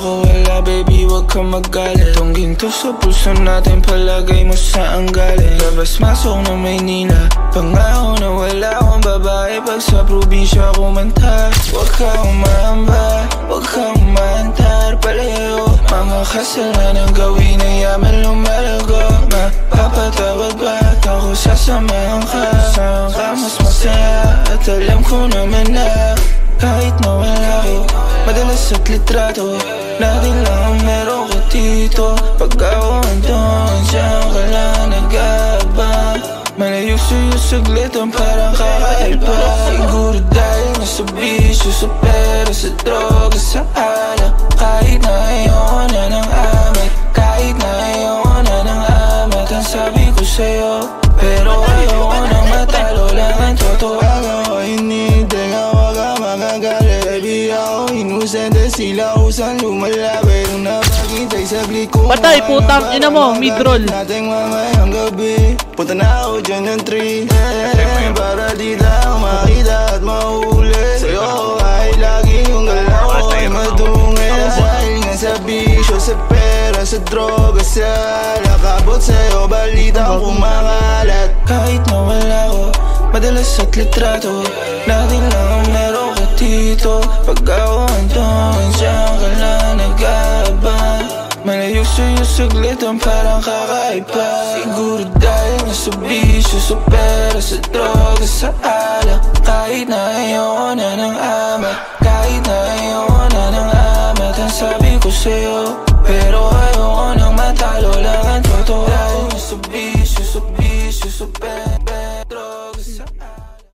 ako wala, baby, wag ka magalit. Itong ginto sa puso natin, palagay mo saan galing. Labas masok ng Maynila, pangako na wala akong babae pag sa probinsya kumanta. Wag ka umamba, wag ka umantar, palayo. Mga kasalanan gawin na yaman lumalago. Mapapatawad ba't ako sasamahan ka? Saan ka mas masaya at alam ko naman na kahit na wala ko, madalas at litrato natin lang ang meron ko dito. Pag ako andun, diyan ka lang nag-aabang. Malayo sa'yo saglit ang parang kakaiba. Siguro dahil nasa bisyo, sa pera, sa droga, sa alak. Kahit na ayoko na ng amat, kahit na ayoko na ng amat, ang sabi ko sa'yo, pero ayoko nang matalo lang ang totoo. Ako hinintay nga wag ka magagalit. Baby ako inusente, sila usang lumalapit. Kung napagintay saglit ko patay, putang ina mo, mid-roll. Nating mamayang gabi, punta na ako dyan ng tree, para di lang makita at mahuli. Sa'yo ay lagi yung galaw ko ay madungin. Dahil nga sa bisyo, sa pera, sa droga, sa nakabot sa'yo, balita kumakalat. Kahit na wala ko, madalas at litrato natin lang ang meron ka dito. Pag ako andun, diyan ka lang nag-aabang. Malayo sa'yo saglit ang parang kakaiba. Siguro dahil nga sa bisyo, sa pera, sa droga, sa alak. Kahit na ayoko na ng amat, kahit na ayoko na ng amat, ang sabi ko sa'yo, pero